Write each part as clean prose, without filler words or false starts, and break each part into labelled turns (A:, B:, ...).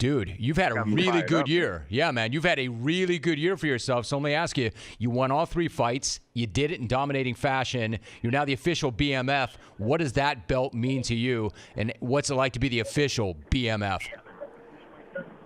A: Dude, you've had a
B: Got me
A: really
B: fired
A: good
B: up,
A: year. Yeah, man, you've had a really good year for yourself. So let me ask you, you won all 3 fights. You did it in dominating fashion. You're now the official BMF. What does that belt mean to you, and what's it like to be the official BMF?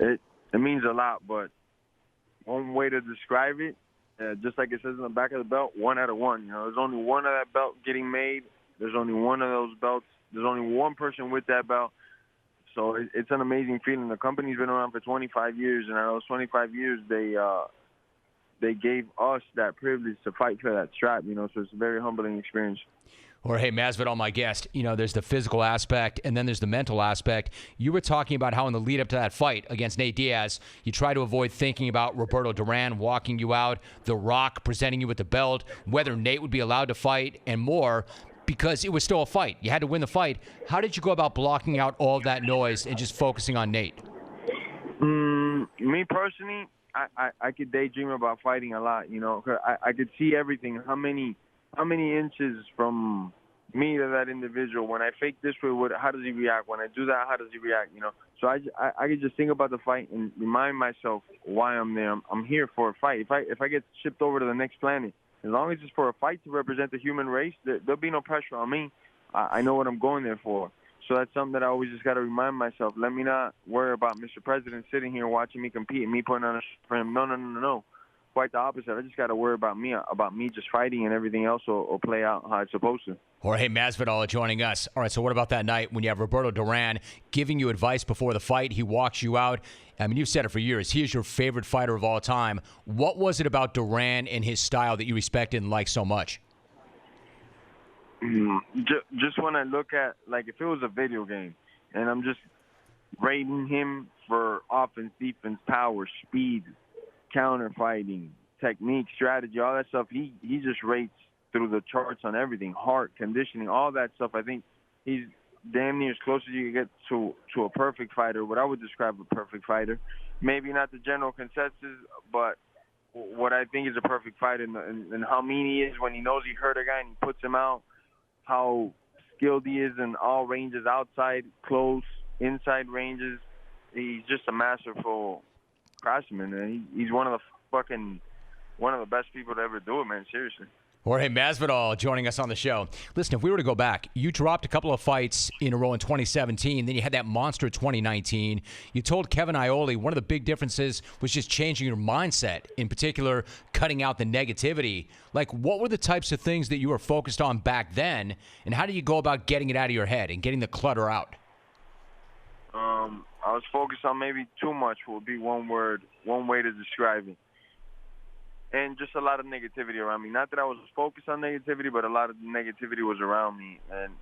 B: It means a lot, but one way to describe it, just like it says on the back of the belt, 1 out of 1. You know, there's only one of that belt getting made. There's only one of those belts. There's only one person with that belt. So it's an amazing feeling. The company's been around for 25 years, and in those 25 years, they gave us that privilege to fight for that strap, you know, so it's a very humbling experience.
A: Jorge Masvidal, my guest, you know, there's the physical aspect and then there's the mental aspect. You were talking about how in the lead up to that fight against Nate Diaz, you try to avoid thinking about Roberto Duran walking you out, The Rock presenting you with the belt, whether Nate would be allowed to fight, and more, because it was still a fight. You had to win the fight. How did you go about blocking out all of that noise and just focusing on Nate?
B: Me personally, I could daydream about fighting a lot, you know. 'Cause I could see everything, how many inches from me to that individual. When I fake this way, how does he react? When I do that, how does he react, you know? So I could just think about the fight and remind myself why I'm there. I'm here for a fight. If I get shipped over to the next planet, as long as it's for a fight to represent the human race, there'll be no pressure on me. I know what I'm going there for. So that's something that I always just got to remind myself. Let me not worry about Mr. President sitting here watching me compete and me putting on a show for him. No. Quite the opposite. I just got to worry about me just fighting, and everything else will play out how it's supposed to.
A: Jorge Masvidal joining us. All right, so what about that night when you have Roberto Duran giving you advice before the fight? He walks you out. I mean, you've said it for years. He is your favorite fighter of all time. What was it about Duran and his style that you respected and liked so much?
B: Just when I look at, like, if it was a video game and I'm just rating him for offense, defense, power, speed, counter fighting, technique, strategy, all that stuff, he just rates through the charts on everything, heart, conditioning, all that stuff. I think he's damn near as close as you can get to a perfect fighter, what I would describe a perfect fighter. Maybe not the general consensus, but what I think is a perfect fighter, and how mean he is when he knows he hurt a guy and he puts him out, how skilled he is in all ranges, outside, close, inside ranges. He's just a masterful craftsman, and he's one of the best people to ever do it, man, seriously.
A: Jorge Masvidal joining us on the show. Listen, if we were to go back, you dropped a couple of fights in a row in 2017. Then you had that monster 2019. You told Kevin Iole one of the big differences was just changing your mindset, in particular, cutting out the negativity. Like, what were the types of things that you were focused on back then, and how do you go about getting it out of your head and getting the clutter out?
B: I was focused on maybe too much would be one way to describe it. And just a lot of negativity around me. Not that I was focused on negativity, but a lot of negativity was around me, and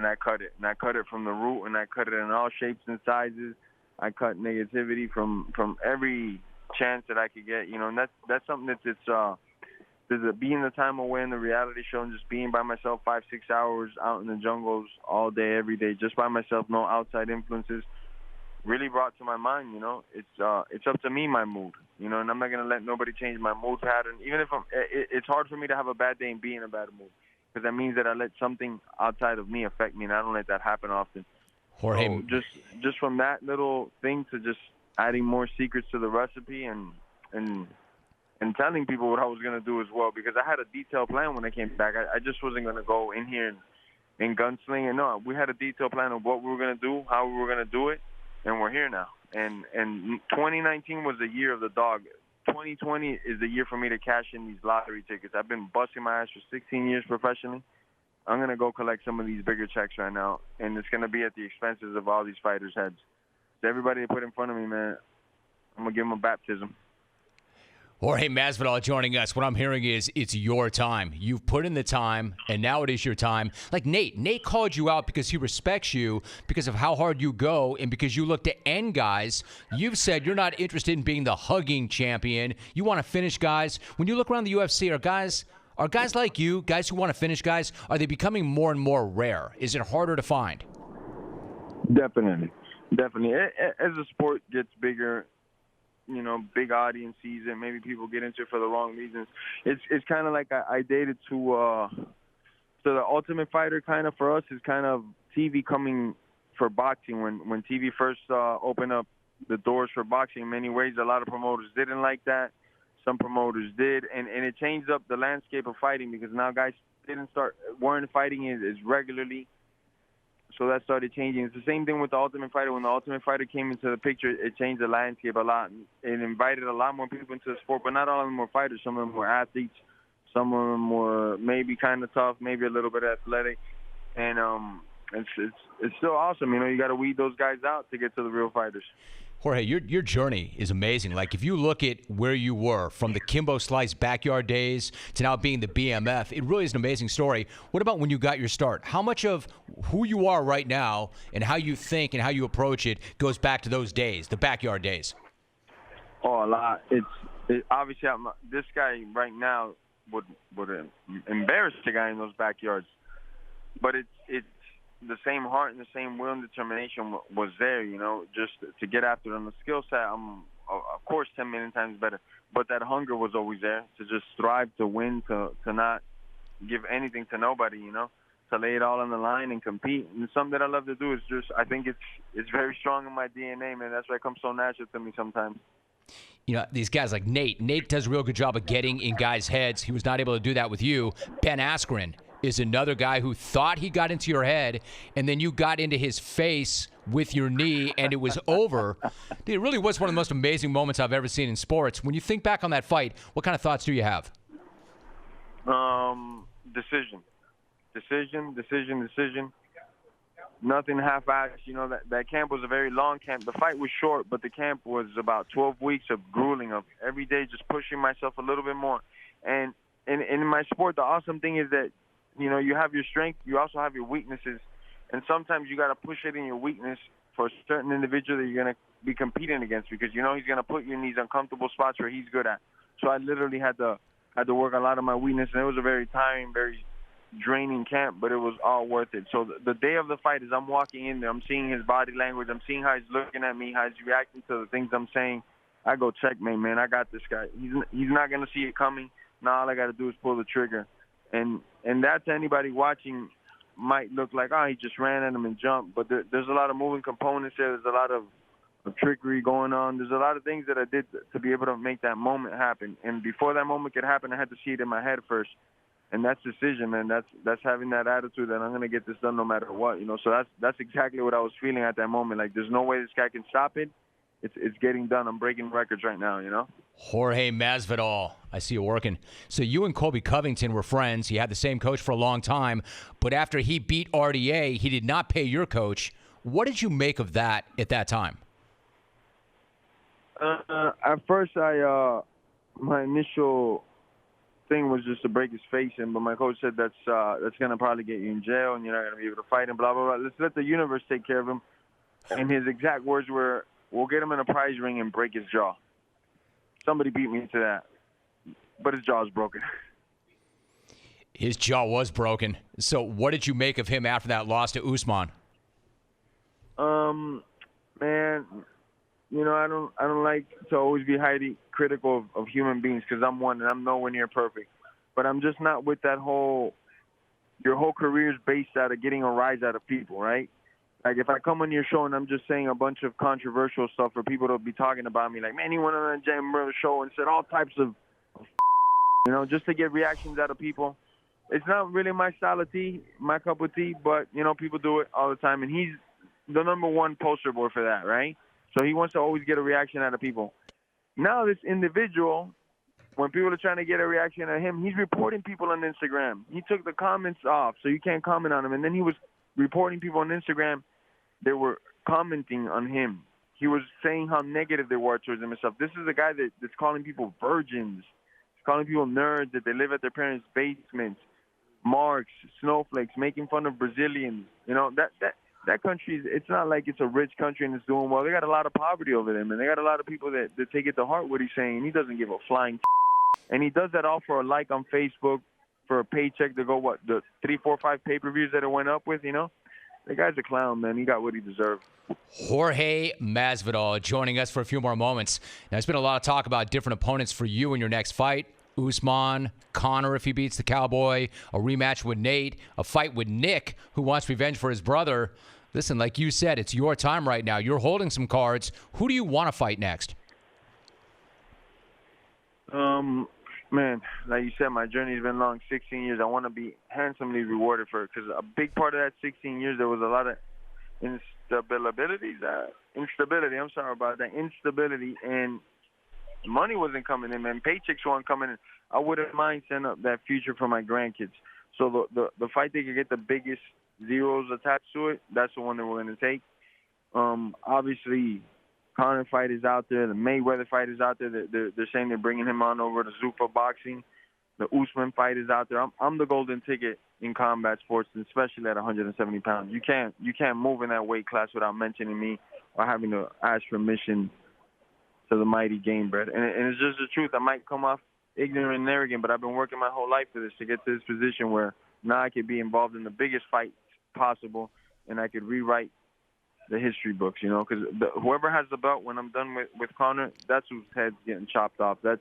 B: I cut it. And I cut it from the root, and I cut it in all shapes and sizes. I cut negativity from every chance that I could get. You know, and that's something being the time away in the reality show and just being by myself 5-6 hours out in the jungles all day, every day, just by myself, no outside influences, really brought to my mind, you know, it's up to me, my mood, you know, and I'm not going to let nobody change my mood pattern. Even if it's hard for me to have a bad day and be in a bad mood, because that means that I let something outside of me affect me, and I don't let that happen often.
A: Jorge,
B: so just from that little thing to just adding more secrets to the recipe and telling people what I was going to do as well, because I had a detailed plan when I came back. I just wasn't going to go in here and gunsling. And no, we had a detailed plan of what we were going to do, how we were going to do it. And we're here now. And 2019 was the year of the dog. 2020 is the year for me to cash in these lottery tickets. I've been busting my ass for 16 years professionally. I'm going to go collect some of these bigger checks right now, and it's going to be at the expenses of all these fighters' heads. So everybody they put in front of me, man, I'm going to give them a baptism.
A: Jorge Masvidal joining us. What I'm hearing is it's your time. You've put in the time, and now it is your time. Like Nate. Nate called you out because he respects you, because of how hard you go, and because you look to end guys. You've said you're not interested in being the hugging champion. You want to finish guys. When you look around the UFC, are guys like you, guys who want to finish guys, are they becoming more and more rare? Is it harder to find?
B: Definitely. As the sport gets bigger, you know, big audience sees it. Maybe people get into it for the wrong reasons. It's kind of like I dated to the Ultimate Fighter kind of for us is kind of TV coming for boxing when TV first opened up the doors for boxing in many ways. A lot of promoters didn't like that. Some promoters did, and it changed up the landscape of fighting because now guys weren't fighting as regularly. So that started changing. It's the same thing with the Ultimate Fighter. When the Ultimate Fighter came into the picture, it changed the landscape a lot. It invited a lot more people into the sport, but not all of them were fighters. Some of them were athletes. Some of them were maybe kind of tough, maybe a little bit athletic. And it's still awesome. You know, you got to weed those guys out to get to the real fighters.
A: Jorge, your journey is amazing. Like, if you look at where you were from the Kimbo Slice backyard days to now being the BMF, it really is an amazing story. What about when you got your start? How much of who you are right now and how you think and how you approach it goes back to those days, the backyard days?
B: Oh, a lot. Obviously, this guy right now would embarrass the guy in those backyards. But it's the same heart and the same will and determination was there, you know, just to get after them. The skill set, I'm, of course, 10 million times better. But that hunger was always there to just strive to win, to not give anything to nobody, you know, to lay it all on the line and compete. And something that I love to do is just, I think it's very strong in my DNA, man. That's why it comes so natural to me sometimes.
A: You know, these guys like Nate. Nate does a real good job of getting in guys' heads. He was not able to do that with you. Ben Askren is another guy who thought he got into your head, and then you got into his face with your knee, and it was over. It really was one of the most amazing moments I've ever seen in sports. When you think back on that fight, what kind of thoughts do you have? Decision.
B: Nothing half-assed. You know, that camp was a very long camp. The fight was short, but the camp was about 12 weeks of grueling, of every day just pushing myself a little bit more. And in my sport, the awesome thing is that, you know, you have your strength, you also have your weaknesses. And sometimes you got to push it in your weakness for a certain individual that you're going to be competing against because, you know, he's going to put you in these uncomfortable spots where he's good at. So I literally had to work a lot of my weakness, and it was a very tiring, very draining camp, but it was all worth it. So the day of the fight is I'm walking in there, I'm seeing his body language, I'm seeing how he's looking at me, how he's reacting to the things I'm saying. I go, checkmate, man, I got this guy. He's not going to see it coming. Now all I got to do is pull the trigger. And that to anybody watching might look like, oh, he just ran at him and jumped. But there's a lot of moving components there. There's a lot of trickery going on. There's a lot of things that I did to be able to make that moment happen. And before that moment could happen, I had to see it in my head first. And that's decision, man. That's having that attitude that I'm going to get this done no matter what. You know, so that's exactly what I was feeling at that moment. Like, there's no way this guy can stop it. It's getting done. I'm breaking records right now, you know?
A: Jorge Masvidal. I see you working. So you and Colby Covington were friends. You had the same coach for a long time. But after he beat RDA, he did not pay your coach. What did you make of that at that time?
B: At first, my initial thing was just to break his face in, but my coach said that's going to probably get you in jail and you're not going to be able to fight him, blah, blah, blah. Let's let the universe take care of him. And his exact words were, we'll get him in a prize ring and break his jaw. Somebody beat me to that, but his jaw's broken.
A: His jaw was broken. So what did you make of him after that loss to Usman?
B: Man, you know, I don't like to always be highly critical of human beings because I'm one and I'm nowhere near perfect. But I'm just not with that your whole career is based out of getting a rise out of people, right? Like, if I come on your show and I'm just saying a bunch of controversial stuff for people to be talking about me, like, man, he went on a Jam Brother show and said all types of, you know, just to get reactions out of people. It's not really my style of tea, my cup of tea, but, you know, people do it all the time. And he's the number one poster boy for that, right? So he wants to always get a reaction out of people. Now this individual, when people are trying to get a reaction out of him, he's reporting people on Instagram. He took the comments off, so you can't comment on him. And then he was reporting people on Instagram that were commenting on him. He was saying how negative they were towards him and stuff. This is a guy that's calling people virgins. He's calling people nerds, that they live at their parents' basements, marks, snowflakes, making fun of Brazilians. You know, that country, it's not like it's a rich country and it's doing well. They got a lot of poverty over there, man. They got a lot of people that take it to heart what he's saying. He doesn't give a flying and he does that all for a like on Facebook, for a paycheck to go, the 3, 4, 5 pay-per-views that it went up with, you know? The guy's a clown, man. He got what he deserved.
A: Jorge Masvidal joining us for a few more moments. Now, there's been a lot of talk about different opponents for you in your next fight. Usman, Conor if he beats the Cowboy, a rematch with Nate, a fight with Nick, who wants revenge for his brother. Listen, like you said, it's your time right now. You're holding some cards. Who do you want to fight next?
B: Man, like you said, my journey's been long, 16 years. I want to be handsomely rewarded for it, because a big part of that 16 years, there was a lot of instability, and money wasn't coming in, man. Paychecks weren't coming in. I wouldn't mind setting up that future for my grandkids. So the fight they could get the biggest zeros attached to it, that's the one that we're going to take. Obviously, Conor fight is out there. The Mayweather fight is out there. They're saying they're bringing him on over to Zuffa Boxing. The Usman fight is out there. I'm the golden ticket in combat sports, and especially at 170 pounds. You can't move in that weight class without mentioning me or having to ask permission to the mighty Gamebred. And it's just the truth. I might come off ignorant and arrogant, but I've been working my whole life for this, to get to this position where now I could be involved in the biggest fight possible, and I could rewrite the history books, you know, because whoever has the belt when I'm done with Conor, that's whose head's getting chopped off. That's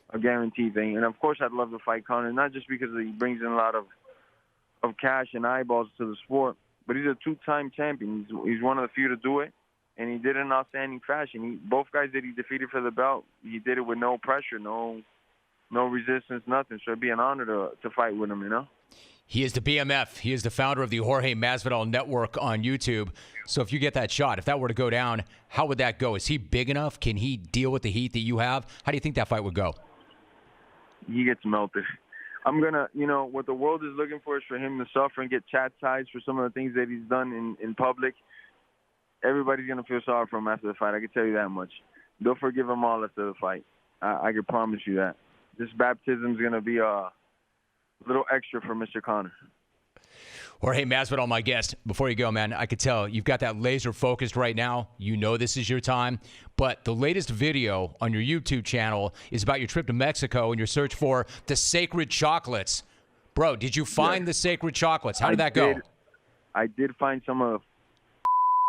B: a guaranteed thing. And, of course, I'd love to fight Conor, not just because he brings in a lot of cash and eyeballs to the sport, but he's a two-time champion. He's one of the few to do it, and he did it in outstanding fashion. Both guys that he defeated for the belt, he did it with no pressure, no resistance, nothing. So it'd be an honor to fight with him, you know?
A: He is the BMF. He is the founder of the Jorge Masvidal Network on YouTube. So if you get that shot, if that were to go down, how would that go? Is he big enough? Can he deal with the heat that you have? How do you think that fight would go?
B: He gets melted. I'm going to, you know, what the world is looking for is for him to suffer and get chastised for some of the things that he's done in public. Everybody's going to feel sorry for him after the fight. I can tell you that much. They'll forgive him all after the fight. I can promise you that. This baptism is going to be a little extra for Mr. Conor.
A: Jorge Masvidal, my guest. Before you go, man, I could tell you've got that laser focused right now. You know this is your time. But the latest video on your YouTube channel is about your trip to Mexico and your search for the sacred chocolates. Bro, did you find the sacred chocolates? How did that go?
B: I did find some of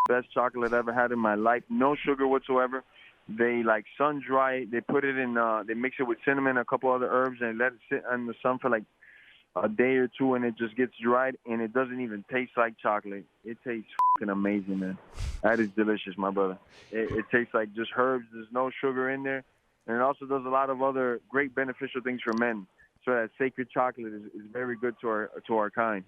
B: the best chocolate I've ever had in my life. No sugar whatsoever. They like sun dry it. They put it in. They mix it with cinnamon, a couple other herbs, and let it sit in the sun for like a day or two, and it just gets dried, and it doesn't even taste like chocolate. It tastes fucking amazing, man. That is delicious, my brother. It tastes like just herbs. There's no sugar in there, and it also does a lot of other great beneficial things for men. So that sacred chocolate is very good to our kind.